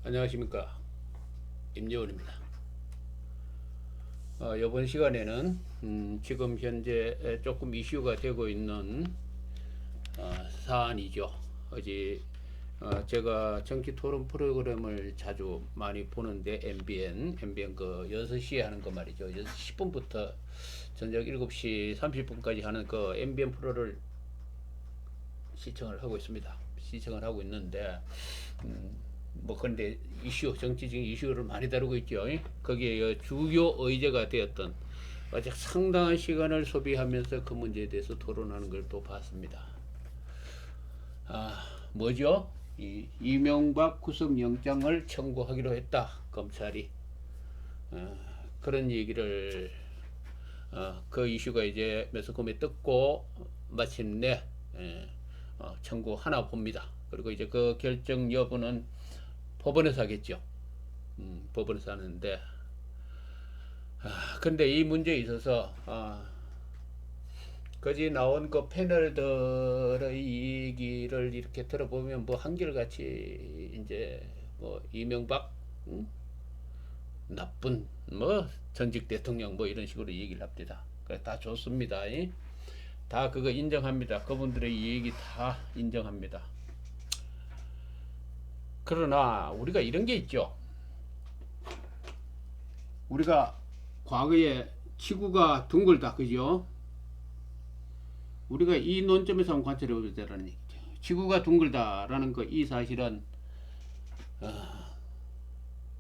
안녕하십니까, 임재원입니다. 이번 시간에는 지금 현재 조금 이슈가 되고 있는 사안이죠. 어제 제가 정치 토론 프로그램을 자주 많이 보는데, MBN 그 6시에 하는 거 말이죠. 6시 10분부터 저녁 7시 30분까지 하는 그 MBN 프로를 시청을 하고 있는데, 뭐 근데 정치적인 이슈를 많이 다루고 있죠. 거기에 주요 의제가 되었던, 아주 상당한 시간을 소비하면서 그 문제에 대해서 토론하는 걸 또 봤습니다. 뭐죠? 이명박 구속영장을 청구하기로 했다, 검찰이. 그런 얘기를, 그 이슈가 이제 매스컴에 떴고 마침내 청구하나 봅니다. 그리고 이제 그 결정 여부는 법원에서 하겠죠. 법원에서 하는데, 근데 이 문제에 있어서 거기 나온 그 패널들의 얘기를 이렇게 들어보면 뭐 한결같이 이제 뭐 이명박 나쁜 뭐 전직 대통령 뭐 이런 식으로 얘기를 합니다. 그래 다 좋습니다. 다 그거 인정합니다. 그분들의 얘기 다 인정합니다. 그러나 우리가 이런 게 있죠. 우리가 과거에 지구가 둥글다, 그죠? 우리가 이 논점에서 한번 관찰해 보자라는 얘기죠. 지구가 둥글다라는 이 사실은,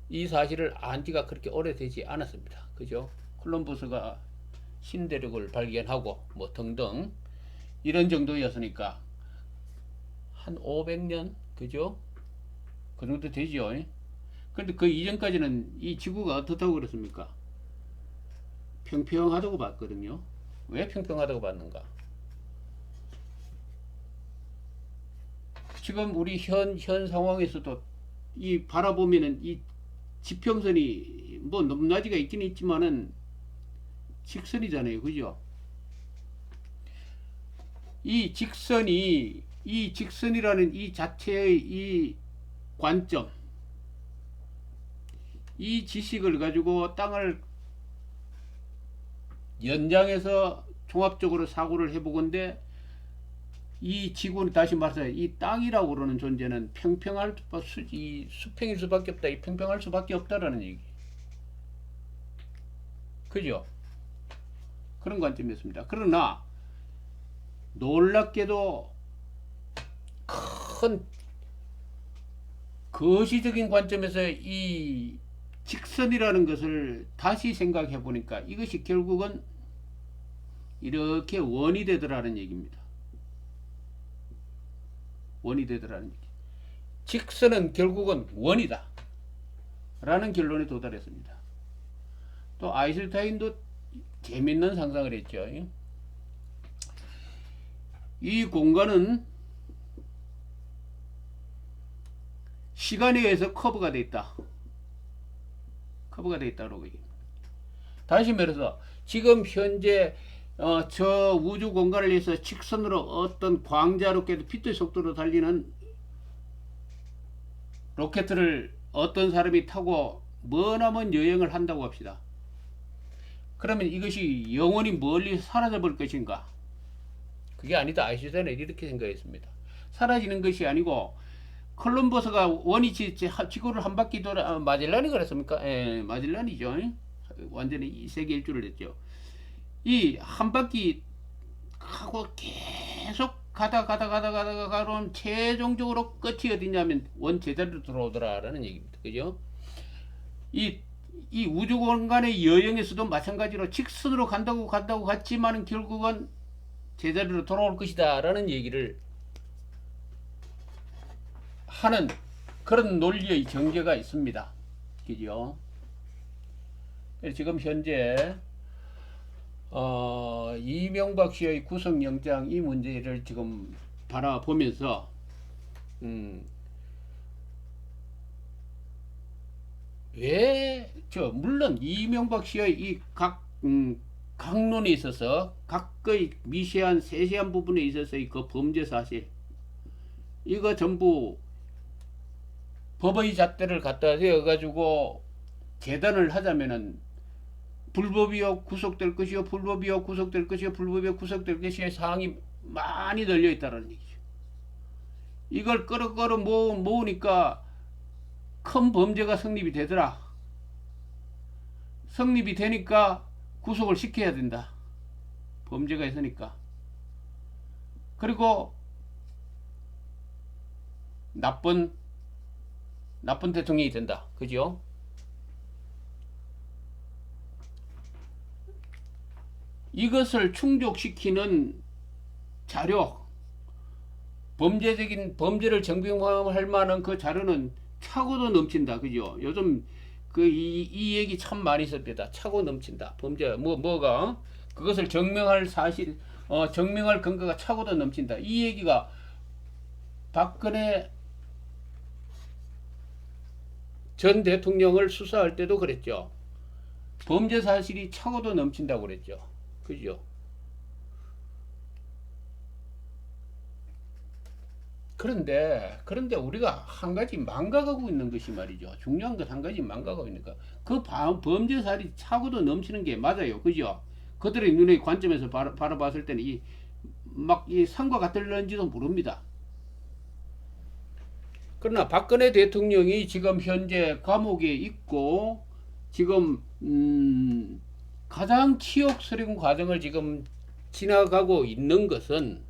이 사실을 안 지가 그렇게 오래되지 않았습니다. 그죠? 콜럼버스가 신대륙을 발견하고 뭐 등등 이런 정도였으니까 한 500년, 그죠? 그 정도 되죠. 근데 그 이전까지는 이 지구가 어떻다고 그랬습니까? 평평하다고 봤거든요. 왜 평평하다고 봤는가? 지금 우리 현 상황에서도 이 바라보면은 이 지평선이 뭐 높낮이가 있긴 있지만은 직선이잖아요. 그죠? 이 직선이라는 이 자체의 이 관점, 이 지식을 가지고 땅을 연장해서 종합적으로 사고를 해보건데, 이 지구는 다시 말해서 이 땅이라고 그러는 존재는 평평할 이 수평일 수밖에 없다, 이 평평할 수밖에 없다라는 얘기. 그죠? 그런 관점이었습니다. 그러나 놀랍게도 큰 거시적인 관점에서 이 직선이라는 것을 다시 생각해 보니까 이것이 결국은 이렇게 원이 되더라는 얘기입니다. 원이 되더라는 얘기. 직선은 결국은 원이다 라는 결론에 도달했습니다. 또 아인슈타인도 재밌는 상상을 했죠. 이 공간은 시간에 의해서 커브가 되어 있다. 커브가 되어 있다고 얘기합니다. 다시 말해서 지금 현재 저 우주 공간을 위해서 직선으로 어떤 광자 로켓, 빛의 속도로 달리는 로켓을 어떤 사람이 타고 머나먼 여행을 한다고 합시다. 그러면 이것이 영원히 멀리 사라져 볼 것인가? 그게 아니다. 아인슈타인은 이렇게 생각했습니다. 사라지는 것이 아니고, 콜럼버스가 원이 지구를 한 바퀴 돌아, 마젤란이 그랬습니까? 예, 마젤란이죠. 완전히 세계 일주를 했죠. 이 한 바퀴 하고 계속 가다가 가면 최종적으로 끝이 어디냐면 원 제자리로 들어오더라라는 얘기입니다. 그죠? 이 우주 공간의 여행에서도 마찬가지로 직선으로 간다고 갔지만 결국은 제자리로 돌아올 것이다라는 얘기를 하는 그런 논리의 경계가 있습니다. 그죠? 지금 현재 이명박 씨의 구속영장 이 문제를 지금 바라보면서 물론 이명박 씨의 이 각론에 있어서 각의 미세한 세세한 부분에 있어서의 그 범죄 사실, 이거 전부 법의 잣대를 갖다 대어가지고 재단을 하자면은 불법이요 구속될 것이요 불법이요 구속될 것이요 불법이요 구속될 것이요 사항이 많이 널려 있다는 얘기죠. 이걸 끌어 모으니까 큰 범죄가 성립이 되더라. 성립이 되니까 구속을 시켜야 된다. 범죄가 있으니까. 그리고 나쁜 대통령이 된다. 그죠? 이것을 충족시키는 자료, 범죄를 증명할 만한 그 자료는 차고도 넘친다. 그죠? 요즘 이 얘기 참 많이 씁니다. 차고 넘친다. 범죄, 뭐가, 그것을 증명할 증명할 근거가 차고도 넘친다. 이 얘기가 박근혜 전 대통령을 수사할 때도 그랬죠. 범죄 사실이 차고도 넘친다고 그랬죠. 그죠? 그런데 우리가 한 가지 망각하고 있는 것이 말이죠. 중요한 것 한 가지 망각하고 있는 거. 그 범죄 사실이 차고도 넘치는 게 맞아요. 그죠? 그들의 눈의 관점에서 바라봤을 때는 이 상과 같을런지도 모릅니다. 그러나 박근혜 대통령이 지금 현재 감옥에 있고 지금 가장 치욕스러운 과정을 지금 지나가고 있는 것은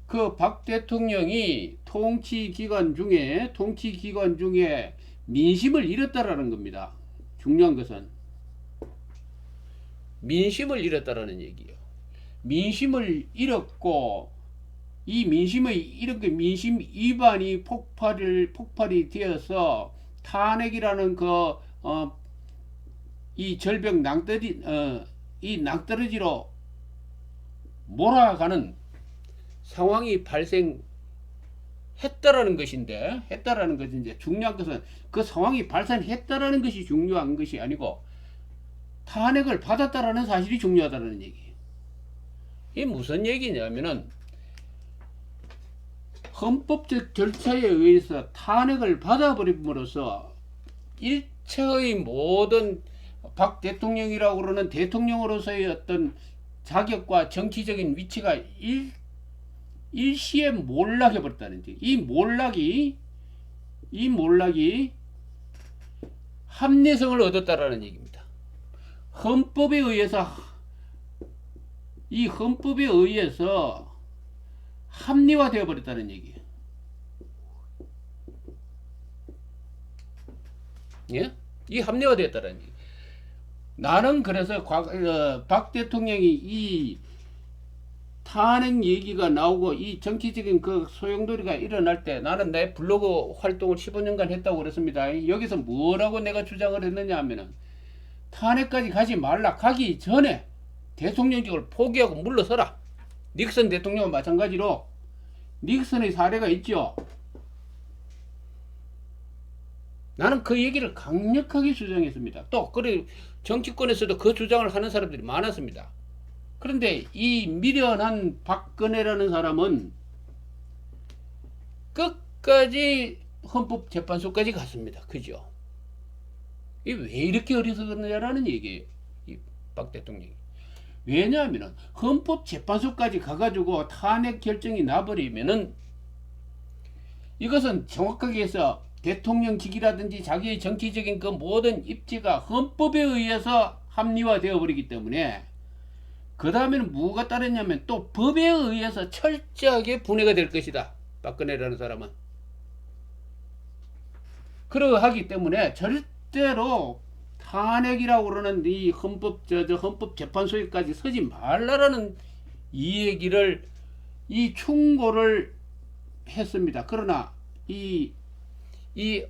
그 박 대통령이 통치 기간 중에 민심을 잃었다라는 겁니다. 중요한 것은 민심을 잃었다라는 얘기예요. 민심을 잃었고 이 민심의 이렇게 민심 위반이 폭발이 되어서 탄핵이라는 이 절벽 이 낭떠러지로 몰아가는 상황이 발생했다라는 것인데, 중요한 것은 그 상황이 발생했다라는 것이 중요한 것이 아니고 탄핵을 받았다라는 사실이 중요하다는 얘기예요. 이게 무슨 얘기냐면은 헌법적 절차에 의해서 탄핵을 받아버림으로써 일체의 모든 박 대통령이라고 그러는 대통령으로서의 어떤 자격과 정치적인 위치가 일시에 몰락해버렸다는 얘기. 이 몰락이 합리성을 얻었다라는 얘기입니다. 헌법에 의해서 합리화되어 버렸다는 얘기예요. 예? 이 합리화되었다는 얘기. 나는 그래서 박 대통령이 이 탄핵 얘기가 나오고 이 정치적인 그 소용돌이가 일어날 때 나는 내 블로그 활동을 15년간 했다고 그랬습니다. 여기서 뭐라고 내가 주장을 했느냐 하면은 탄핵까지 가지 말라. 가기 전에 대통령직을 포기하고 물러서라. 닉슨 대통령은 마찬가지로 닉슨의 사례가 있죠. 나는 그 얘기를 강력하게 주장했습니다. 또 그래 정치권에서도 그 주장을 하는 사람들이 많았습니다. 그런데 이 미련한 박근혜라는 사람은 끝까지 헌법재판소까지 갔습니다. 그죠? 이 왜 이렇게 어리석었느냐라는 얘기예요. 이 박 대통령이. 왜냐하면 헌법재판소까지 가가지고 탄핵 결정이 나버리면은 이것은 정확하게 해서 대통령직이라든지 자기의 정치적인 그 모든 입지가 헌법에 의해서 합리화되어 버리기 때문에 그 다음에는 뭐가 따르냐면 또 법에 의해서 철저하게 분해가 될 것이다. 박근혜라는 사람은. 그러하기 때문에 절대로 탄핵이라고 그러는 이 헌법재판소에까지 서지 말라라는 이 얘기를 이 충고를 했습니다. 그러나 이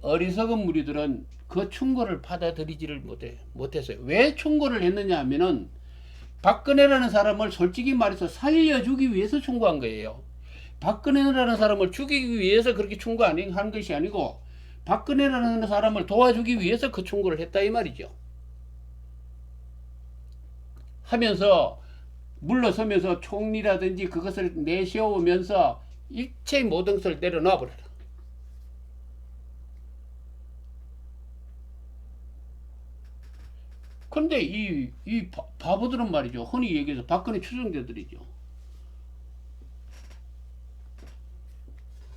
어리석은 무리들은 그 충고를 받아들이지를 못했어요. 왜 충고를 했느냐 하면은 박근혜라는 사람을 솔직히 말해서 살려주기 위해서 충고한 거예요. 박근혜라는 사람을 죽이기 위해서 그렇게 충고한 것이 아니고 박근혜라는 사람을 도와주기 위해서 그 충고를 했다 이 말이죠. 하면서 물러서면서 총리라든지 그것을 내세우면서 일체의 모든 것을 내려놔 버려라. 근데 이 바보들은 말이죠. 흔히 얘기해서 박근혜 추종자들이죠.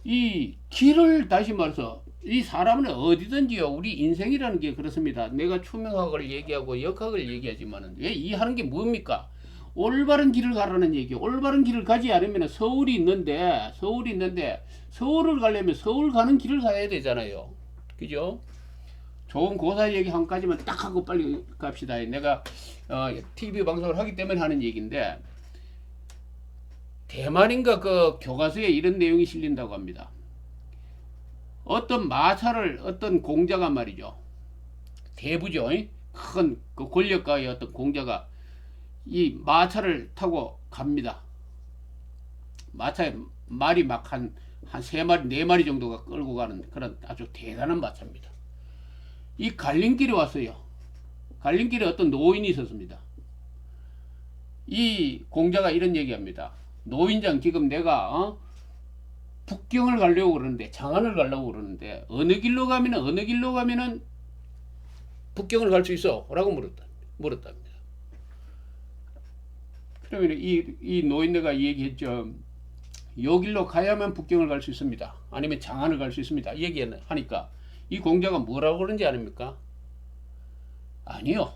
이 길을 다시 말해서 이 사람은 어디든지요. 우리 인생이라는 게 그렇습니다. 내가 투명학을 얘기하고 역학을 얘기하지만은 왜 이 하는 게 뭡니까? 올바른 길을 가라는 얘기예요. 올바른 길을 가지 않으면 서울이 있는데 서울을 가려면 서울 가는 길을 가야 되잖아요. 그죠? 좋은 고사 얘기 한 가지만 딱 하고 빨리 갑시다. 내가 TV 방송을 하기 때문에 하는 얘기인데 대만인가 그 교과서에 이런 내용이 실린다고 합니다. 어떤 마차를 어떤 공자가 말이죠. 대부죠. 큰 그 권력가의 어떤 공자가 이 마차를 타고 갑니다. 마차에 말이 막 한 세 마리, 네 마리 정도가 끌고 가는 그런 아주 대단한 마차입니다. 이 갈림길에 왔어요. 갈림길에 어떤 노인이 있었습니다. 이 공자가 이런 얘기합니다. 노인장 지금 내가 북경을 가려고 그러는데 장안을 가려고 그러는데 어느 길로 가면은 북경을 갈 수 있어? 라고 물었답니다. 그러면 이 노인네가 얘기했죠. 요 길로 가야만 북경을 갈 수 있습니다. 아니면 장안을 갈 수 있습니다. 얘기하니까 이 공자가 뭐라고 그런지 아닙니까? 아니요.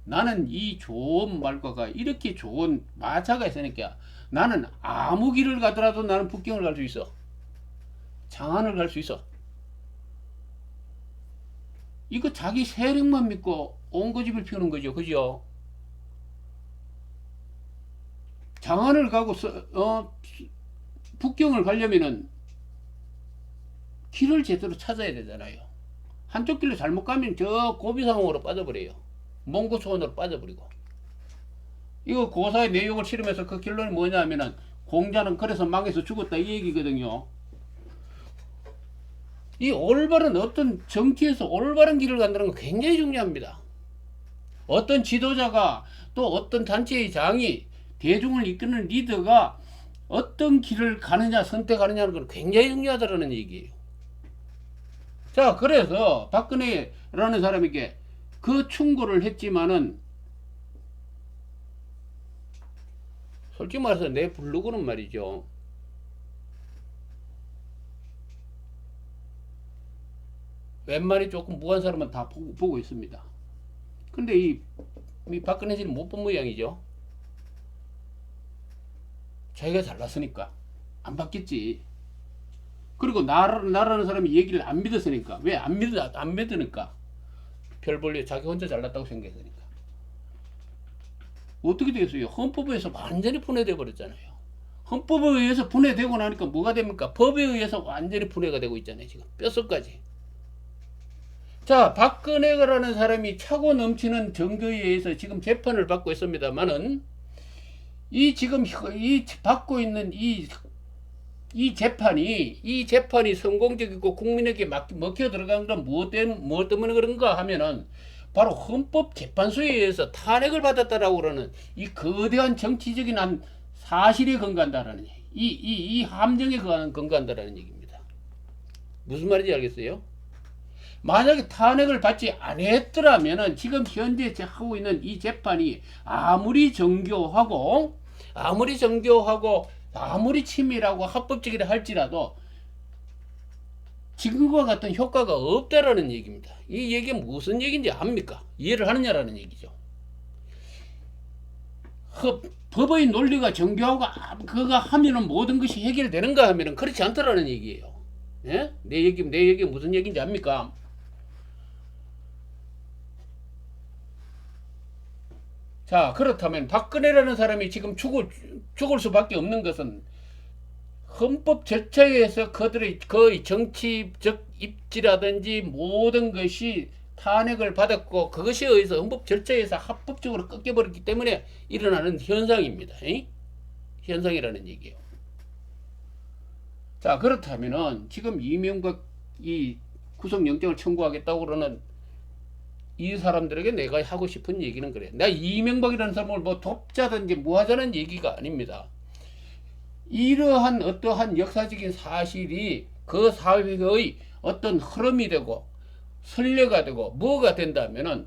나는 이 좋은 말과가 이렇게 좋은 마차가 있으니까 나는 아무 길을 가더라도 나는 북경을 갈 수 있어. 장안을 갈 수 있어. 이거 자기 세력만 믿고 온 고집을 피우는 거죠. 그죠? 장안을 가고 북경을 가려면은 길을 제대로 찾아야 되잖아요. 한쪽 길로 잘못 가면 저 고비상으로 빠져버려요. 몽고초원으로 빠져버리고. 이거 고사의 내용을 실으면서 그 결론이 뭐냐 하면은 공자는 그래서 망해서 죽었다 이 얘기거든요. 이 올바른 어떤 정치에서 올바른 길을 간다는 건 굉장히 중요합니다. 어떤 지도자가 또 어떤 단체의 장이 대중을 이끄는 리더가 어떤 길을 가느냐 선택하느냐는 건 굉장히 중요하다는 얘기예요. 자, 그래서 박근혜라는 사람에게 그 충고를 했지만은 솔직히 말해서 내 블로그는 말이죠. 웬만히 조금 무한 사람은 다 보고 있습니다. 근데 이 박근혜 씨는 못 본 모양이죠. 자기가 잘났으니까 안 받겠지. 그리고 나라는 사람이 얘기를 안 믿었으니까. 왜 안 믿으니까? 별 볼일 자기 혼자 잘났다고 생각했으니까. 어떻게 되겠어요? 헌법에 의해서 완전히 분해돼 버렸잖아요. 헌법에 의해서 분해되고 나니까 뭐가 됩니까? 법에 의해서 완전히 분해가 되고 있잖아요. 지금 뼛속까지. 자, 박근혜라는 사람이 차고 넘치는 정도에 의해서 지금 재판을 받고 있습니다만은 지금 받고 있는 이 재판이 성공적이고 국민에게 먹혀 들어간 건 무엇 때문에 그런가 하면은 바로 헌법재판소에 의해서 탄핵을 받았다라고 그러는 이 거대한 정치적인 한 사실에 근거한다라는 이 함정에 근거한다라는 얘기입니다. 무슨 말인지 알겠어요? 만약에 탄핵을 받지 않았더라면은 지금 현재 하고 있는 이 재판이 아무리 정교하고 아무리 치밀하고 합법적이라 할지라도 지금과 같은 효과가 없다라는 얘기입니다. 이 얘기가 무슨 얘기인지 압니까? 이해를 하느냐라는 얘기죠. 법의 논리가 정교하고 그거 하면은 모든 것이 해결되는가 하면은 그렇지 않다라는 얘기예요. 예? 내 얘기 무슨 얘기인지 압니까? 자, 그렇다면 박근혜라는 사람이 지금 죽을 수밖에 없는 것은 헌법 절차에 의해서 그들의 거의 정치적 입지라든지 모든 것이 탄핵을 받았고 그것에 의해서 헌법 절차에 의해서 합법적으로 꺾여버렸기 때문에 일어나는 현상입니다. 현상이라는 얘기예요. 자, 그렇다면은 지금 이명박 이 구속영장을 청구하겠다고 그러는 이 사람들에게 내가 하고 싶은 얘기는 그래. 내가 이명박이라는 사람을 뭐 돕자든지 뭐 하자는 얘기가 아닙니다. 이러한 어떠한 역사적인 사실이 그 사회의 어떤 흐름이 되고 선례가 되고 뭐가 된다면은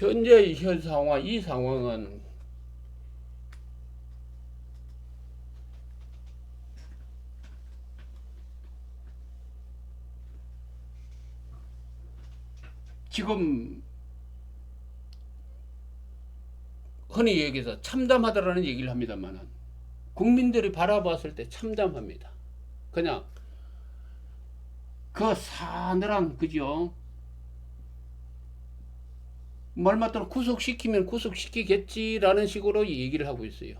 현재의 현 상황, 이 상황은 지금 흔히 얘기해서 참담하다라는 얘기를 합니다만은 국민들이 바라봤을 때 참담합니다. 그냥 그 사늘한 그죠? 말 맞다로 구속시키면 구속시키겠지라는 식으로 얘기를 하고 있어요.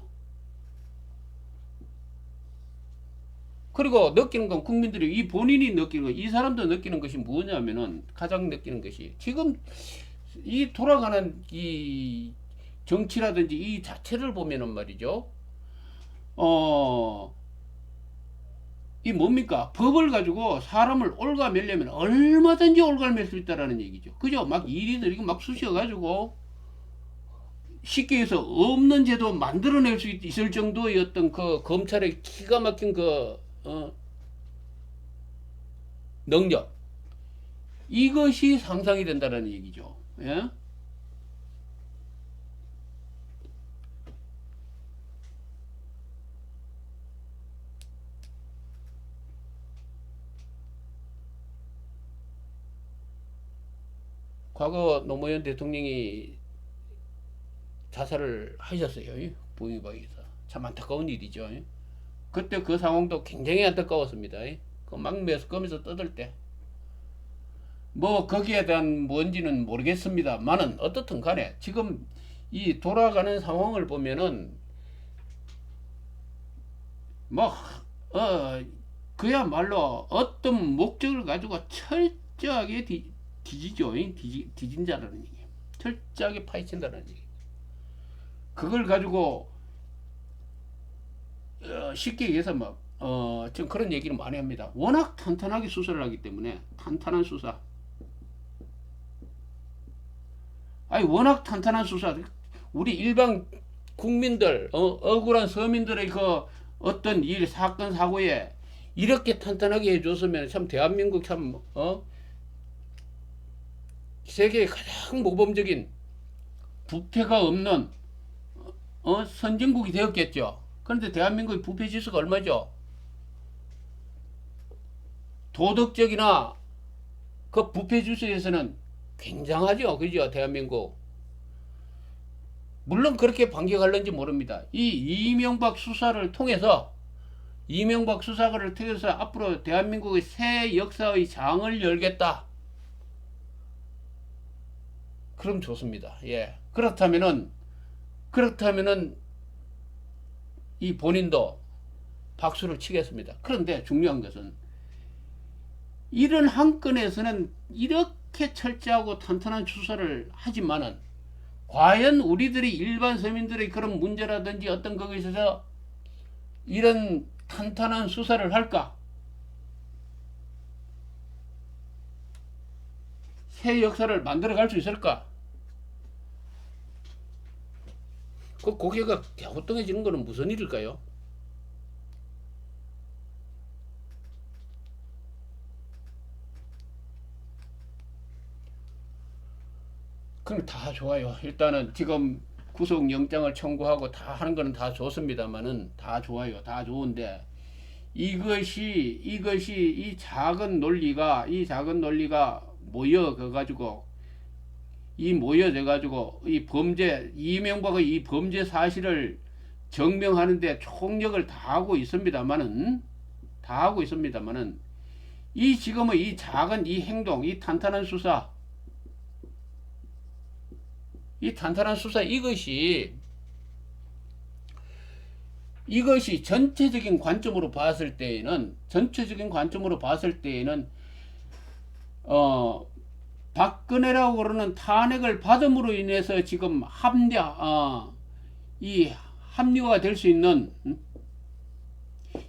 그리고 느끼는 건 국민들이 이 본인이 느끼는 거, 이 사람도 느끼는 것이 뭐냐면은 가장 느끼는 것이 지금 이 돌아가는 이 정치라든지 이 자체를 보면은 말이죠. 이 뭡니까? 법을 가지고 사람을 올가매려면 얼마든지 올가맬 수 있다라는 얘기죠. 그죠? 막 일이들이 막 쑤셔가지고 쉽게 해서 없는 제도 만들어낼 수 있을 정도의 어떤 그 검찰의 기가 막힌 그 능력, 이것이 상상이 된다는 얘기죠. 예? 과거 노무현 대통령이 자살을 하셨어요. 부인방에서. 참 안타까운 일이죠. 그때 그 상황도 굉장히 안타까웠습니다. 막 매스컴에서 떠들 때. 뭐 거기에 대한 뭔지는 모르겠습니다만은 어떻든 간에 지금 이 돌아가는 상황을 보면은 뭐 그야말로 어떤 목적을 가지고 철저하게 뒤지죠. 뒤진다는 얘기. 철저하게 파헤친다는 얘기. 그걸 가지고 쉽게 얘기해서 좀 그런 얘기를 많이 합니다. 워낙 탄탄하게 수사를 하기 때문에 탄탄한 수사. 아니 워낙 탄탄한 수사. 우리 일반 국민들 억울한 서민들의 그 어떤 일 사건 사고에 이렇게 탄탄하게 해줬으면 참 대한민국 참 세계의 가장 모범적인 부패가 없는 선진국이 되었겠죠. 그런데 대한민국의 부패 지수가 얼마죠? 도덕적이나 그 부패 지수에서는 굉장하죠. 그죠? 대한민국. 물론 그렇게 반격하는지 모릅니다. 이 이명박 수사를 통해서 앞으로 대한민국의 새 역사의 장을 열겠다. 그럼 좋습니다. 예. 그렇다면은 이 본인도 박수를 치겠습니다. 그런데 중요한 것은 이런 한 건에서는 이렇게 철저하고 탄탄한 수사를 하지만은 과연 우리들이 일반 서민들의 그런 문제라든지 어떤 거에 있어서 이런 탄탄한 수사를 할까? 새 역사를 만들어 갈 수 있을까? 그 고개가 갸우뚱해지는 것은 무슨 일일까요? 그럼 다 좋아요. 일단은 지금 구속영장을 청구하고 다 하는 거는 다 좋습니다만은 다 좋아요. 다 좋은데 이것이 이 작은 논리가 모여져 가지고 이 범죄 이명박의 이 범죄 사실을 증명하는데 총력을 다하고 있습니다만은 이 지금의 이 작은 이 행동, 이 탄탄한 수사 이것이 전체적인 관점으로 봤을 때에는 박근혜라고 그러는 탄핵을 받음으로 인해서 지금 합리화가 될 수 있는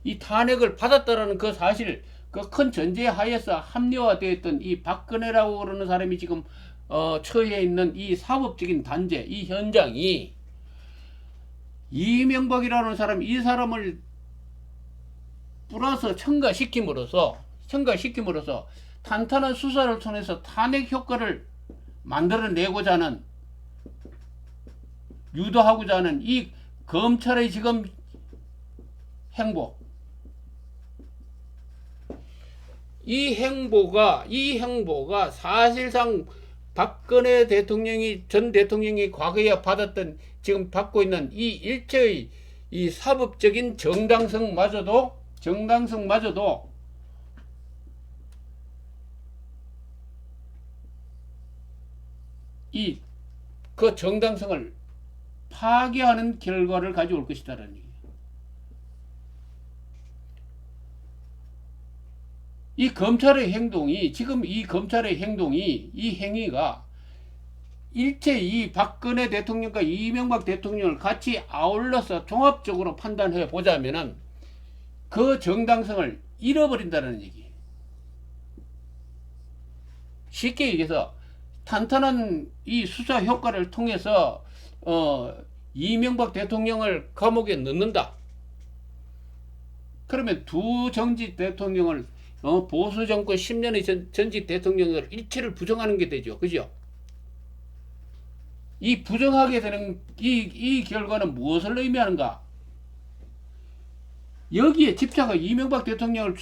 이 탄핵을 받았다라는 그 사실, 그 큰 전제 하에서 합리화되었던 이 박근혜라고 그러는 사람이 지금 처해 있는 이 사법적인 단죄, 이 현장이 이명박이라는 사람, 이 사람을 플러스 첨가시킴으로써 탄탄한 수사를 통해서 탄핵 효과를 만들어내고자 하는 유도하고자 하는 이 검찰의 지금 행보, 이 행보가 사실상 박근혜 대통령이 전 대통령이 과거에 받았던 지금 받고 있는 이 일체의 이 사법적인 정당성마저도 이 그 정당성을 파괴하는 결과를 가져올 것이다라는 얘기예요. 이 검찰의 행동이 지금 이 행위가 일체 이 박근혜 대통령과 이명박 대통령을 같이 아울러서 종합적으로 판단해 보자면은 그 정당성을 잃어버린다는 얘기. 쉽게 얘기해서 탄탄한 이 수사 효과를 통해서 이명박 대통령을 감옥에 넣는다. 그러면 두 정직 대통령을 보수 정권 10년의 전직 대통령을 일체를 부정하는 게 되죠. 그죠? 이 부정하게 되는 이 결과는 무엇을 의미하는가? 여기에 집착하 이명박 대통령을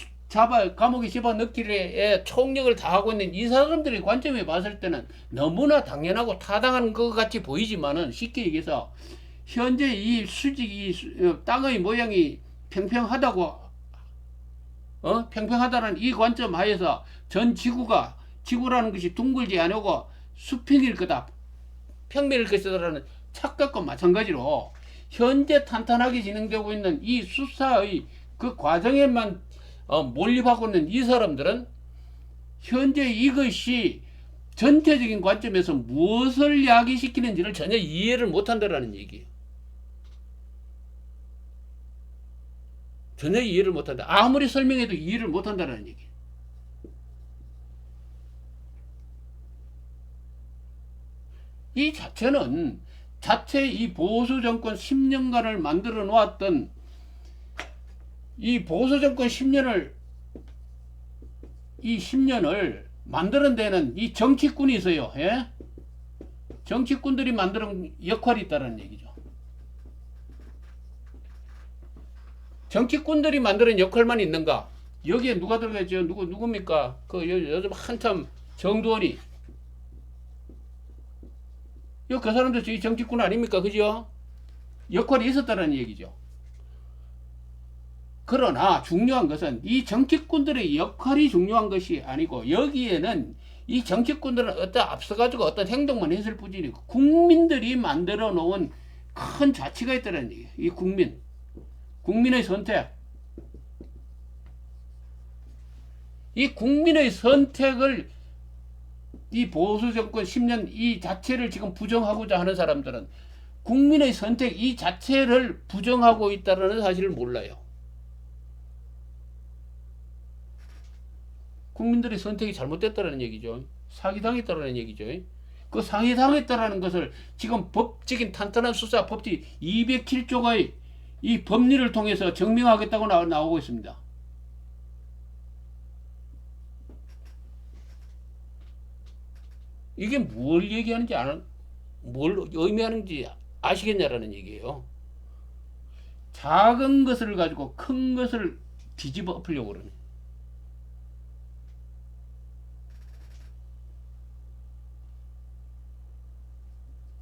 감옥에 집어넣기에 총력을 다하고 있는 이 사람들의 관점에 봤을 때는 너무나 당연하고 타당한 것 같이 보이지만은 쉽게 얘기해서 현재 이 땅의 모양이 평평하다는 이 관점 하에서 전 지구라는 것이 둥글지 않고 수평일 거다, 평면일 것이다라는 착각과 마찬가지로 현재 탄탄하게 진행되고 있는 이 수사의 그 과정에만 몰입하고 있는 이 사람들은 현재 이것이 전체적인 관점에서 무엇을 야기시키는지를 전혀 이해를 못한다라는 얘기예요. 전혀 이해를 못한다. 아무리 설명해도 이해를 못한다는 얘기. 이 자체는 이 보수 정권 10년간을 만들어 놓았던 이 보수 정권 10년을 만드는 데는 이 정치꾼이 있어요. 예? 정치꾼들이 만드는 역할이 있다는 얘기죠. 정치꾼들이 만드는 역할만 있는가? 여기에 누가 들어가죠? 누굽니까? 요즘 한참 정두원이. 그 사람도 저희 정치꾼 아닙니까? 그죠? 역할이 있었다는 얘기죠. 그러나 중요한 것은 이 정치꾼들의 역할이 중요한 것이 아니고 여기에는 이 정치꾼들은 앞서가지고 어떤 행동만 했을 뿐이지 국민들이 만들어 놓은 큰 자치가 있다는 얘기예요. 이 국민의 선택. 이 국민의 선택을 이 보수 정권 10년 이 자체를 지금 부정하고자 하는 사람들은 국민의 선택 이 자체를 부정하고 있다는 사실을 몰라요. 국민들의 선택이 잘못됐다는 얘기죠. 사기당했다는 얘기죠. 그 사기당했다는 것을 지금 법적인 탄탄한 수사 법칙 207조의 이 법리를 통해서 증명하겠다고 나오고 있습니다. 이게 뭘 얘기하는지 뭘 의미하는지 아시겠냐라는 얘기예요. 작은 것을 가지고 큰 것을 뒤집어 엎으려고 그러네.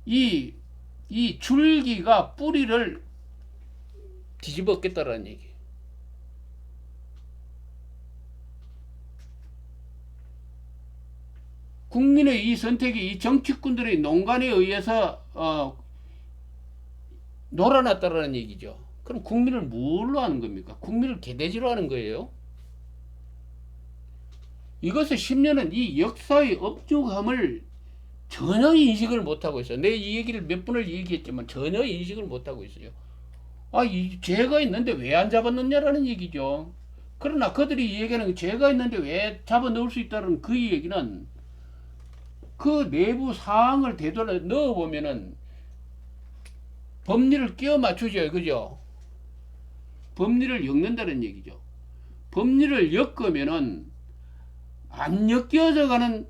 이 줄기가 뿌리를 뒤집어 엎겠다라는 얘기예요. 국민의 이 선택이 이 정치꾼들의 농간에 의해서 놀아났다라는 얘기죠. 그럼 국민을 뭘로 하는 겁니까? 국민을 개돼지로 하는 거예요. 이것을 10년은 이 역사의 엄중함을 전혀 인식을 못하고 있어요. 내 이 얘기를 몇 번을 얘기했지만 전혀 인식을 못하고 있어요. 이 죄가 있는데 왜 안 잡아넣냐라는 얘기죠. 그러나 그들이 얘기하는 죄가 있는데 왜 잡아넣을 수 있다는 그 얘기는 그 내부 사항을 되돌아 넣어보면은 법리를 끼워 맞추죠. 그죠? 법리를 엮는다는 얘기죠. 법리를 엮으면은 안 엮여져 가는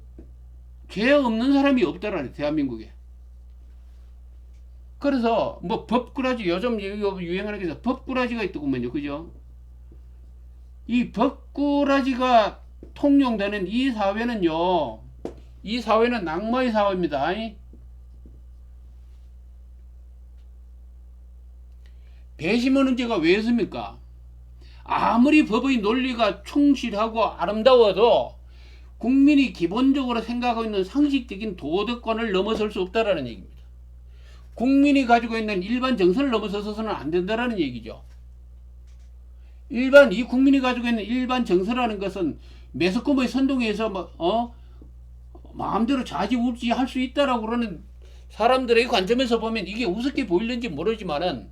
죄 없는 사람이 없다라는 대한민국에. 그래서 뭐 법꾸라지 요즘 유행하는 게 법꾸라지가 있더군요. 그죠? 이 법꾸라지가 통용되는 이 사회는요. 이 사회는 낙마의 사회입니다. 배심원 문제가 왜 있습니까? 아무리 법의 논리가 충실하고 아름다워도 국민이 기본적으로 생각하고 있는 상식적인 도덕관을 넘어설 수 없다라는 얘기입니다. 국민이 가지고 있는 일반 정서를 넘어서서는 안 된다라는 얘기죠. 이 국민이 가지고 있는 일반 정서라는 것은 매스컴의 선동에 의해서 마음대로 좌지우지 할 수 있다라고 그러는 사람들의 관점에서 보면 이게 우습게 보이는지 모르지만은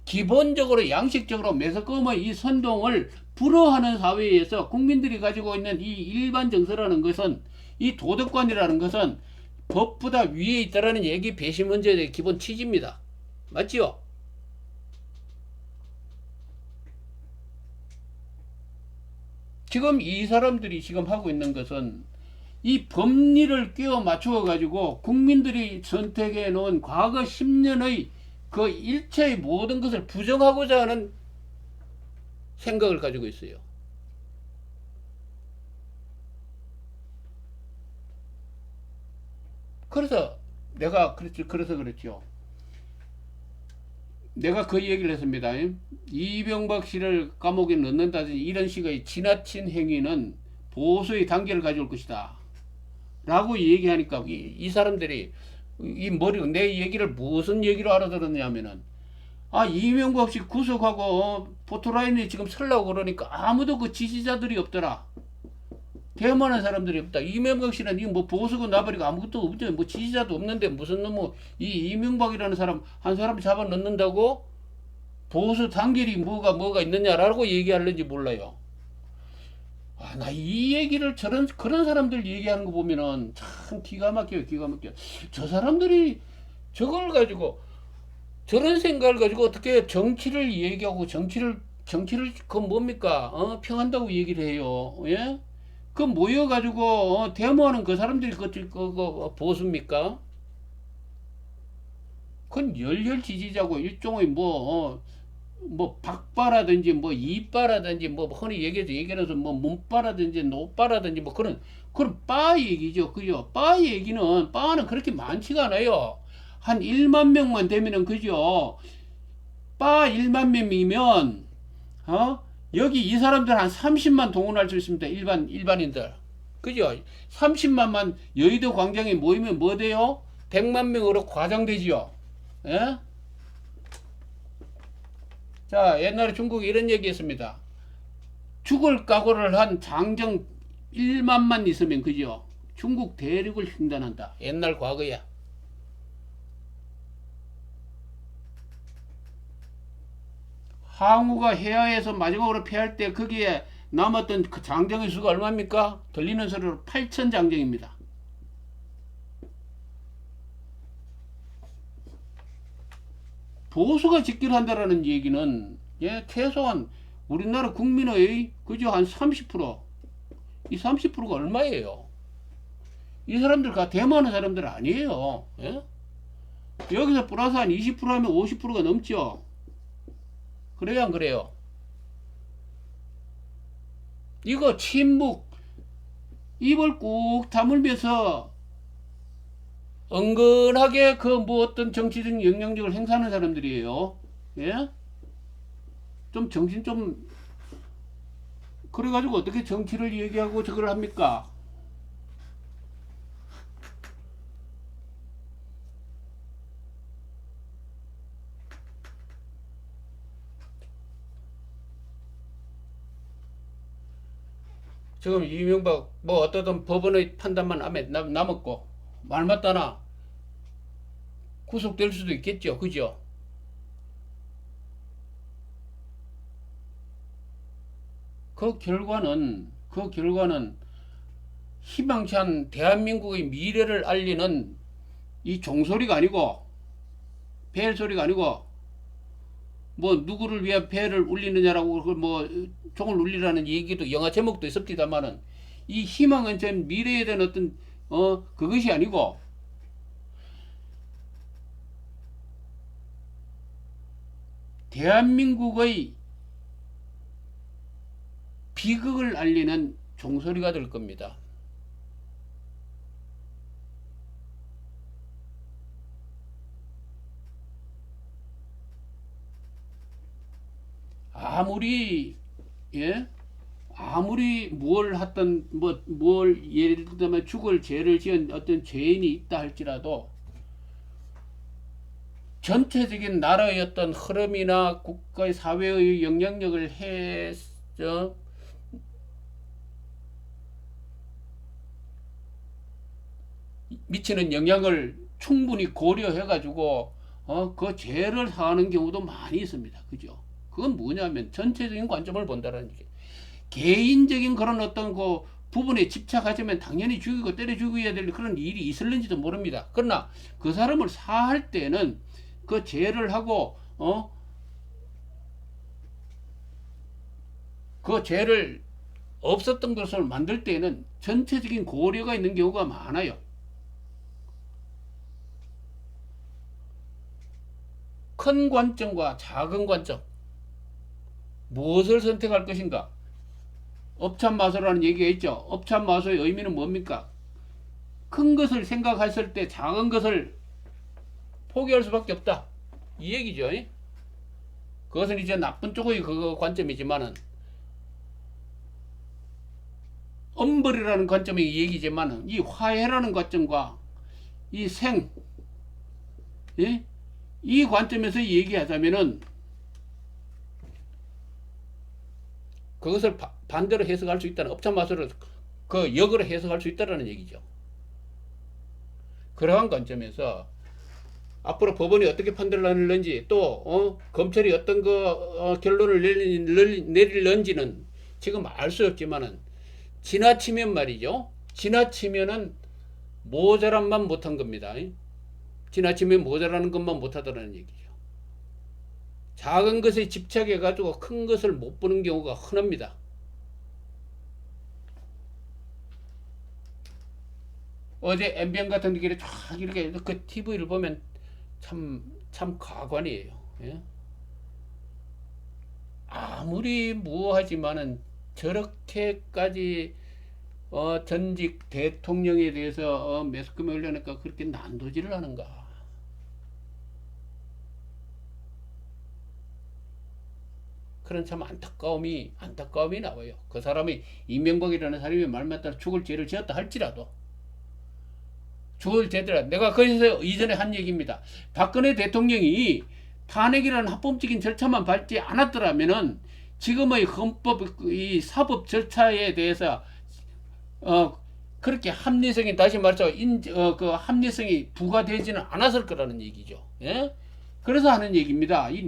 기본적으로 양식적으로 매스컴의 이 선동을 불허하는 사회에서 국민들이 가지고 있는 이 일반 정서라는 것은 이 도덕관이라는 것은 법보다 위에 있다라는 얘기 배심 문제의 기본 취지입니다. 맞지요? 지금 이 사람들이 지금 하고 있는 것은 이 법리를 끼워 맞추어 가지고 국민들이 선택해 놓은 과거 10년의 그 일체의 모든 것을 부정하고자 하는 생각을 가지고 있어요. 그래서 내가 그래서 그랬죠. 내가 그 얘기를 했습니다. 이명박 씨를 감옥에 넣는다든지 이런 식의 지나친 행위는 보수의 단계를 가져올 것이다. 라고 얘기하니까 이 사람들이 내 얘기를 무슨 얘기로 알아들었냐면은 이명박 씨 구속하고 포토라인에 지금 설라고 그러니까 아무도 그 지지자들이 없더라. 대만한 사람들이 없다. 이명박 씨는 이거 뭐 보수고 나버리고 아무것도 없죠. 뭐 지지자도 없는데 무슨 놈의 이 이명박이라는 사람 한 사람 잡아 넣는다고 보수 단결이 뭐가 있느냐라고 얘기하는지 몰라요. 나 이 얘기를 그런 사람들 얘기하는 거 보면은 참 기가 막혀요. 기가 막혀. 저 사람들이 저걸 가지고 저런 생각을 가지고 어떻게 정치를 얘기하고 정치를 그 뭡니까? 평한다고 얘기를 해요. 예? 그 모여가지고 데모하는 그 사람들이 그 보수입니까? 그건 열혈 지지자고 일종의 뭐 박바라든지 뭐 이바라든지 뭐 흔히 얘기해서 뭐 문바라든지 노바라든지 뭐 그런 바 얘기죠. 그죠? 바는 그렇게 많지가 않아요. 한 1만 명만 되면은 그죠? 바 1만 명이면 여기 이 사람들 한 30만 동원할 수 있습니다. 일반인들. 그죠? 30만만 여의도 광장에 모이면 뭐 돼요? 100만 명으로 과장되지요. 예? 자, 옛날에 중국에 이런 얘기 했습니다. 죽을 각오를 한 장정 1만만 있으면 그죠? 중국 대륙을 횡단한다. 옛날 과거야. 항우가 해야에서 마지막으로 패할 때 거기에 남았던 그 장정의 수가 얼마입니까? 들리는 소리로 8천 장정입니다. 보수가 직결한다라는 얘기는 최소한 우리나라 국민의 그죠? 한 30%. 이 30%가 얼마예요? 이 사람들 다 데모하는 사람들 아니에요. 예? 여기서 플러스 한 20% 하면 50%가 넘죠. 그래요, 안 그래요? 이거 침묵, 입을 꾹 다물면서 은근하게 그 뭐 어떤 정치적 영향력을 행사하는 사람들이에요. 예? 좀 정신 좀, 그래가지고 어떻게 정치를 얘기하고 저걸 합니까? 지금 이명박 뭐 어떠든 법원의 판단만 남았고 말 맞다나 구속될 수도 있겠죠. 그죠? 그 결과는 희망치 않은 대한민국의 미래를 알리는 이 종소리가 아니고 벨소리가 아니고 뭐 누구를 위한 벨을 울리느냐라고 뭐 종을 울리라는 얘기도 영화 제목도 있었습니다만은 이 희망은 전 미래에 대한 어떤 그것이 아니고 대한민국의 비극을 알리는 종소리가 될 겁니다. 아무리 예? 아무리 뭘 하던 뭘 예를 들면 죽을 죄를 지은 어떤 죄인이 있다 할지라도 전체적인 나라의 어떤 흐름이나 국가의 사회의 영향력을 미치는 영향을 충분히 고려해 가지고 그 죄를 사하는 경우도 많이 있습니다. 그죠? 그건 뭐냐면 전체적인 관점을 본다는 얘기. 개인적인 그런 어떤 그 부분에 집착하자면 당연히 죽이고 때려 죽여야 될 그런 일이 있을는지도 모릅니다. 그러나 그 사람을 사할 때는 그 죄를 하고 그 죄를 없었던 것을 만들 때는 전체적인 고려가 있는 경우가 많아요. 큰 관점과 작은 관점, 무엇을 선택할 것인가? 업참마소라는 얘기가 있죠. 업참마소의 의미는 뭡니까? 큰 것을 생각했을 때 작은 것을 포기할 수밖에 없다. 이 얘기죠. 그것은 이제 나쁜 쪽의 그 관점이지만은, 엄벌이라는 관점의 이 얘기지만은, 이 화해라는 관점과 이 이 관점에서 얘기하자면은, 그것을 반대로 해석할 수 있다는, 업참마소를 그 역으로 해석할 수 있다는 얘기죠. 그러한 관점에서 앞으로 법원이 어떻게 판단을 하는지, 또 검찰이 어떤 결론을 내릴는지는 지금 알 수 없지만은, 지나치면 말이죠. 지나치면은 모자란만 못한 겁니다. 지나치면 모자라는 것만 못하다는 얘기죠. 작은 것에 집착해 가지고 큰 것을 못 보는 경우가 흔합니다. 어제 MBN 같은 데길에 쫙 이렇게 그 TV를 보면 참 가관이에요. 예? 아무리 무하지만은 저렇게까지 전직 대통령에 대해서 매스컴에 올려놓으니까 그렇게 난도질을 하는가? 그런 참 안타까움이 나와요. 그 사람이 이명박이라는 사람이 말만 따라 죽을 죄를 지었다 할지라도 죽을 죄더라. 내가 거기서 이전에 한 얘기입니다. 박근혜 대통령이 탄핵이라는 합법적인 절차만 밟지 않았더라면은 지금의 헌법 이 사법 절차에 대해서 그렇게 합리성이 다시 말해서 그 합리성이 부과되지는 않았을 거라는 얘기죠. 예? 그래서 하는 얘기입니다. 이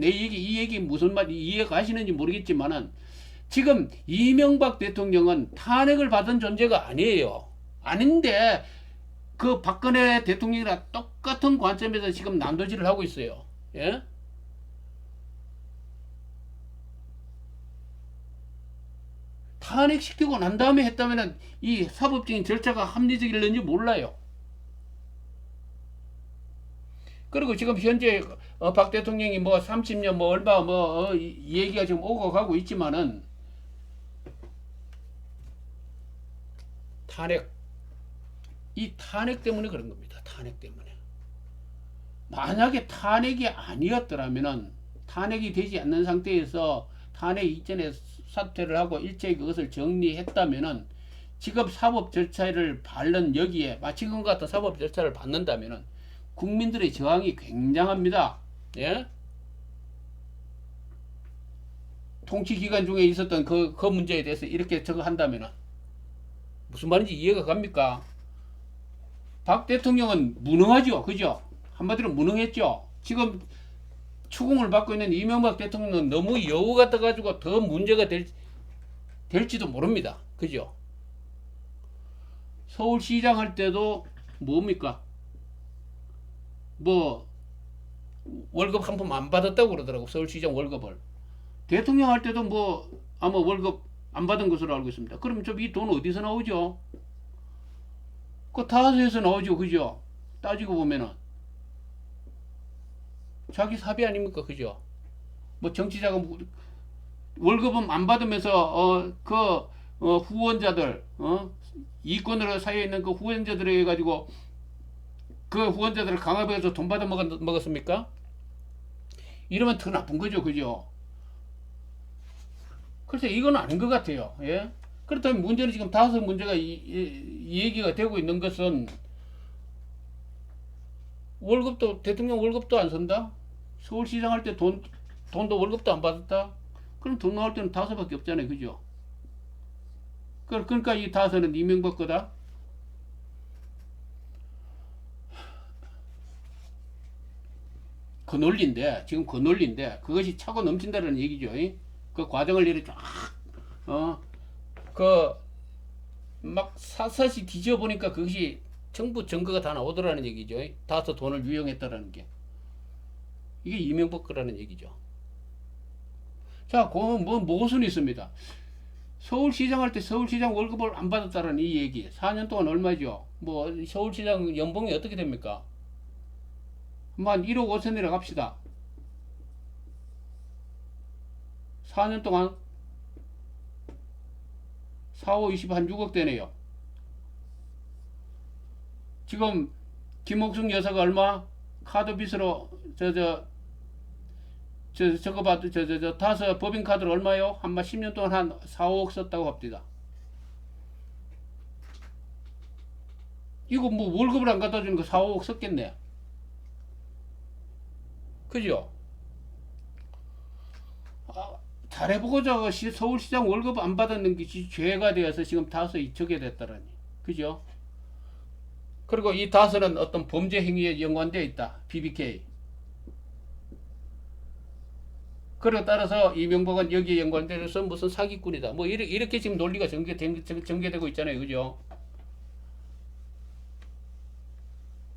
얘기 무슨 말 이해가 가시는지 모르겠지만은 지금 이명박 대통령은 탄핵을 받은 존재가 아니에요. 아닌데 그 박근혜 대통령이랑 똑같은 관점에서 지금 난도질을 하고 있어요. 예? 탄핵시키고 난 다음에 했다면은 이 사법적인 절차가 합리적일는지 몰라요. 그리고 지금 현재 박 대통령이 뭐 30년 뭐 얼마 얘기가 지금 오고 가고 있지만은 이 탄핵 때문에 그런 겁니다. 탄핵 때문에. 만약에 탄핵이 아니었더라면은 탄핵이 되지 않는 상태에서 탄핵 이전에 사퇴를 하고 일체의 그것을 정리했다면은 지금 사법 절차를 밟는 여기에 지금 같은 사법 절차를 받는다면은 국민들의 저항이 굉장합니다. 예? 통치 기간 중에 있었던 그 문제에 대해서 이렇게 저거 한다면은 무슨 말인지 이해가 갑니까? 박 대통령은 무능하죠. 그죠? 한마디로 무능했죠. 지금 추궁을 받고 있는 이명박 대통령은 너무 여우 같아가지고 더 문제가 될지도 모릅니다. 그죠? 서울시장 할 때도 뭡니까? 뭐 월급 한 푼 안 받았다고 그러더라고. 서울시장 월급을. 대통령 할 때도 뭐 아마 월급 안 받은 것으로 알고 있습니다. 그럼 좀 이 돈 어디서 나오죠? 그 타사에서 나오죠. 그죠? 따지고 보면은 자기 사비 아닙니까? 그죠? 뭐 정치자금 월급은 안 받으면서 후원자들 이권으로 사여 있는 그 후원자들에 가지고 그 후원자들을 강압해서 돈 받아 먹었습니까? 이러면 더 나쁜 거죠, 그죠? 그래서 이건 아닌 것 같아요. 예? 그렇다면 문제는 지금 다섯 문제가 이 얘기가 되고 있는 것은 월급도 대통령 월급도 안 선다. 서울시장 할 때 돈도 월급도 안 받았다. 그럼 돈 나올 때는 다섯밖에 없잖아요, 그죠? 그러니까 이 다섯은 이명박 거다. 그 논리인데 지금 그 논리인데 그것이 차고 넘친다는 얘기죠. 그 과정을 이렇게 쫙그 막 사사시 뒤져 보니까 그것이 정부 증거가 다 나오더라는 얘기죠. 다서 돈을 유용했다라는 게 이게 이명박 거라는 얘기죠. 자, 그건 뭐 무엇은 있습니다. 서울시장 할 때 서울시장 월급을 안 받았다는 이 얘기 4년 동안 얼마죠? 뭐 서울시장 연봉이 어떻게 됩니까? 한 1억 5천이라고 합시다. 4년 동안 4, 5, 20, 한 6억 되네요. 지금 김옥숙 여사가 얼마? 카드 빚으로 저거 봐도 다섯 법인카드로 얼마요? 한마 10년 동안 한 4, 5억 썼다고 합니다. 이거 뭐 월급을 안 갖다 주는 거 4, 5억 썼겠네. 그죠? 잘해보고자 서울시장 월급 안 받았는 게 죄가 되어서 지금 다소 이쪽에 됐다라니. 그죠? 그리고 이 다소는 어떤 범죄 행위에 연관되어 있다. BBK. 그에 따라서 이명박은 여기에 연관돼서 무슨 사기꾼이다. 뭐 이렇게 지금 논리가 전개되고 있잖아요. 그죠?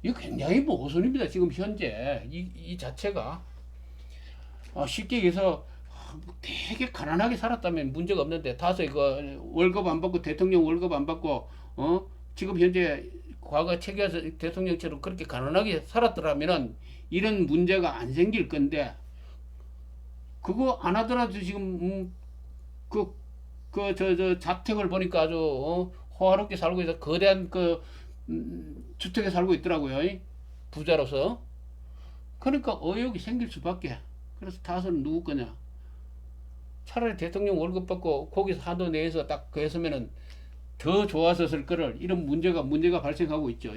이거 굉장히 모순입니다. 지금 현재 이 자체가 쉽게 얘기해서 되게 가난하게 살았다면 문제가 없는데 다소 이거 월급 안 받고 대통령 월급 안 받고 지금 현재 과거 체계에서 대통령처럼 그렇게 가난하게 살았더라면은 이런 문제가 안 생길 건데 그거 안 하더라도 지금 저 자택을 보니까 아주 호화롭게 살고 있어. 거대한 주택에 살고 있더라고요. 부자로서. 그러니까 의혹이 생길 수밖에. 그래서 다소는 누구 거냐? 차라리 대통령 월급 받고 거기서 한도 내에서 딱 그랬으면은 더 좋았었을 거를 이런 문제가 발생하고 있죠.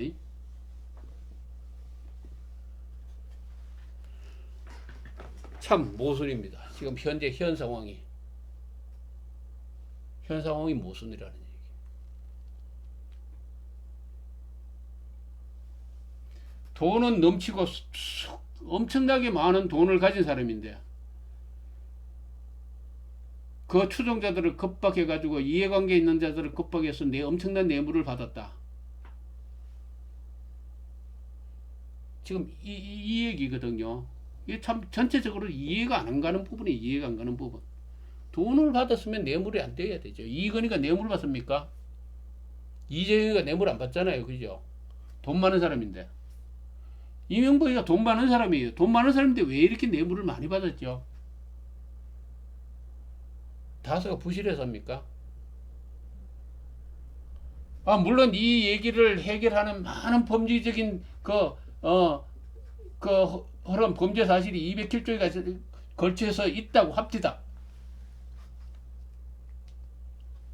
참 모순입니다. 지금 현재 현 상황이 모순이라는 얘기. 돈은 넘치고 엄청나게 많은 돈을 가진 사람인데 그 추종자들을 겁박해가지고 이해관계 있는 자들을 겁박해서 엄청난 뇌물을 받았다. 지금 이 얘기거든요. 이게 참 전체적으로 이해가 안 가는 부분이 이해가 안 가는 부분. 돈을 받았으면 뇌물이 안 돼야 되죠. 이건희가 뇌물 받습니까? 이재용이가 뇌물 안 받잖아요. 그죠? 돈 많은 사람인데. 이명박이가 돈 많은 사람이에요. 돈 많은 사람인데 왜 이렇게 뇌물을 많이 받았죠? 다소가 부실해서입니까? 물론 이 얘기를 해결하는 많은 범죄적인 그런 범죄 사실이 207조에 걸쳐서 있다고 합디다.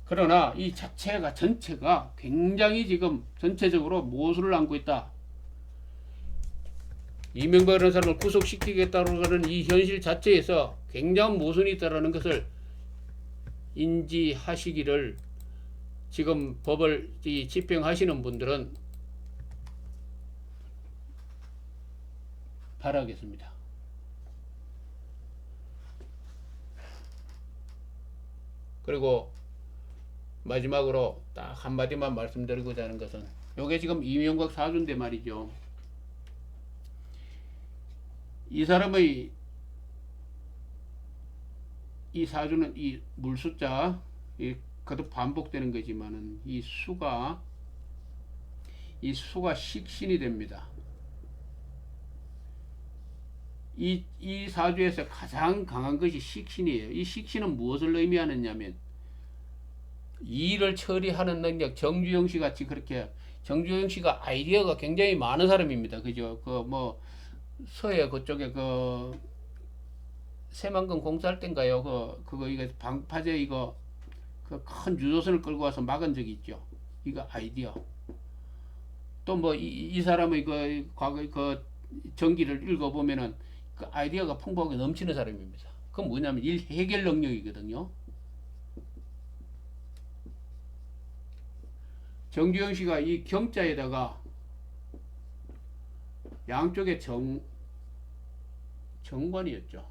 그러나 이 자체가 전체가 굉장히 지금 전체적으로 모순을 안고 있다. 이명박이라는 사람을 구속시키겠다고 하는 이 현실 자체에서 굉장한 모순이 있다는 것을 인지하시기를 지금 법을 집행하시는 분들은 바라겠습니다. 그리고 마지막으로 딱 한마디만 말씀드리고자 하는 것은 요게 지금 이명박 사주인데 말이죠. 이 사람의 이 사주는 이 물숫자 거듭 반복되는 거지만은 이 수가 식신이 됩니다. 이 사주에서 가장 강한 것이 식신이에요. 이 식신은 무엇을 의미하느냐면 일을 처리하는 능력. 정주영 씨 같이 그렇게, 정주영 씨가 아이디어가 굉장히 많은 사람입니다. 그죠? 그 뭐 서해 그쪽에 그 새만금 공사할 땐가요? 그거 이거 방파제 이거 그 큰 유조선을 끌고 와서 막은 적이 있죠. 이거 아이디어. 또 뭐 이 사람의 그 과거 그 전기를 읽어보면은 그 아이디어가 풍부하게 넘치는 사람입니다. 그건 뭐냐면 일 해결 능력이거든요. 정주영 씨가 이 경자에다가 양쪽에 정관이었죠.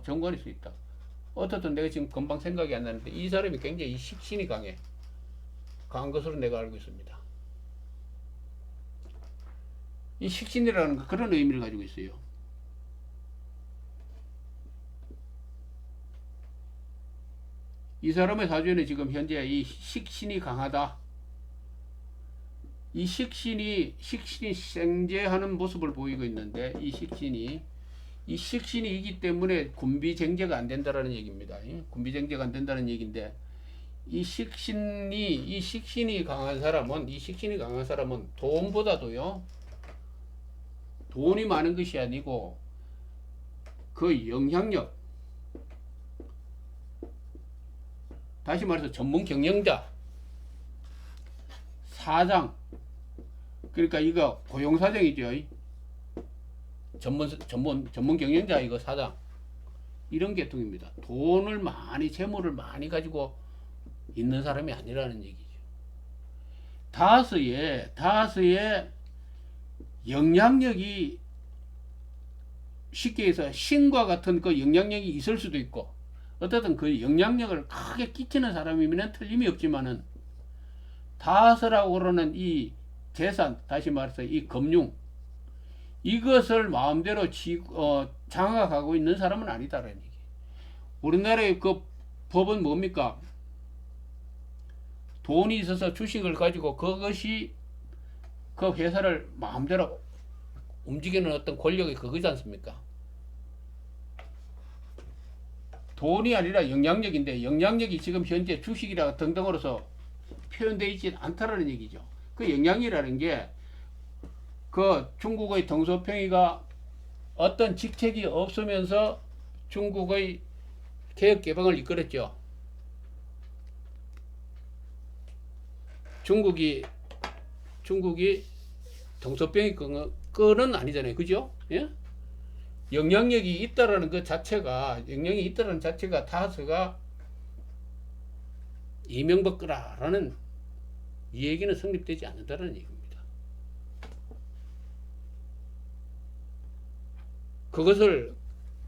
정관일 수 있다. 어떻든 내가 지금 금방 생각이 안 나는데 이 사람이 굉장히 식신이 강한 것으로 내가 알고 있습니다. 이 식신이라는 거 그런 의미를 가지고 있어요. 이 사람의 사주에는 지금 현재 이 식신이 강하다. 이 식신이 생재하는 모습을 보이고 있는데 이 식신이기 때문에 군비쟁제가 안 된다라는 얘기입니다. 군비쟁제가 안 된다는 얘기인데 이 식신이 강한 사람은 돈보다도요, 돈이 많은 것이 아니고 그 영향력, 다시 말해서 전문 경영자, 사장, 그러니까 이거 고용사정이죠. 전문 경영자, 이거 사장, 이런 계통입니다. 돈을 많이, 재물을 많이 가지고 있는 사람이 아니라는 얘기죠. 다스의 영향력이, 쉽게 해서 신과 같은 그 영향력이 있을 수도 있고, 어쨌든 그 영향력을 크게 끼치는 사람이면 틀림이 없지만은, 다스라고 그러는 이 재산, 다시 말해서 이 금융, 이것을 마음대로 장악하고 있는 사람은 아니다라는 얘기. 우리나라의 그 법은 뭡니까? 돈이 있어서 주식을 가지고 그것이 그 회사를 마음대로 움직이는 어떤 권력이 그거지 않습니까? 돈이 아니라 영향력인데, 영향력이 지금 현재 주식이라 등등으로서 표현되어 있지 않다라는 얘기죠. 그 영향이라는 게 그 중국의 덩소평이가 어떤 직책이 없으면서 중국의 개혁 개방을 이끌었죠. 중국이 덩소평이 끈은 아니잖아요. 그죠? 예? 영향력이 있다라는 그 자체가, 다스가 이명박 거라라는 이 얘기는 성립되지 않는다는 얘기입니다. 그것을,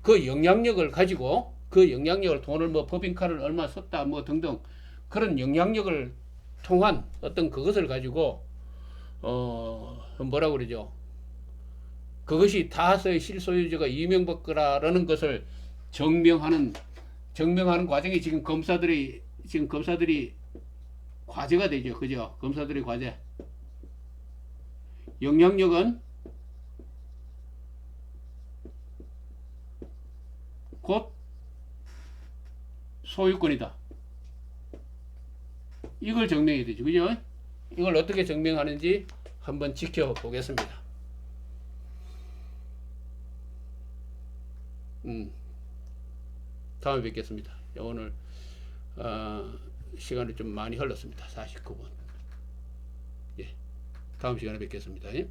그 영향력을 가지고, 그 영향력을, 돈을 뭐 법인카를 얼마 썼다 뭐 등등 그런 영향력을 통한 어떤 그것을 가지고 뭐라고 그러죠? 그것이 다스의 실소유주가 이명박 거라라는 것을 증명하는 과정이 지금 검사들이 과제가 되죠. 그죠? 검사들의 과제. 영향력은 곧 소유권이다. 이걸 증명해야 되죠. 그죠? 이걸 어떻게 증명하는지 한번 지켜보겠습니다. 다음에 뵙겠습니다. 오늘 시간이 좀 많이 흘렀습니다. 49분. 예, 다음 시간에 뵙겠습니다. 예.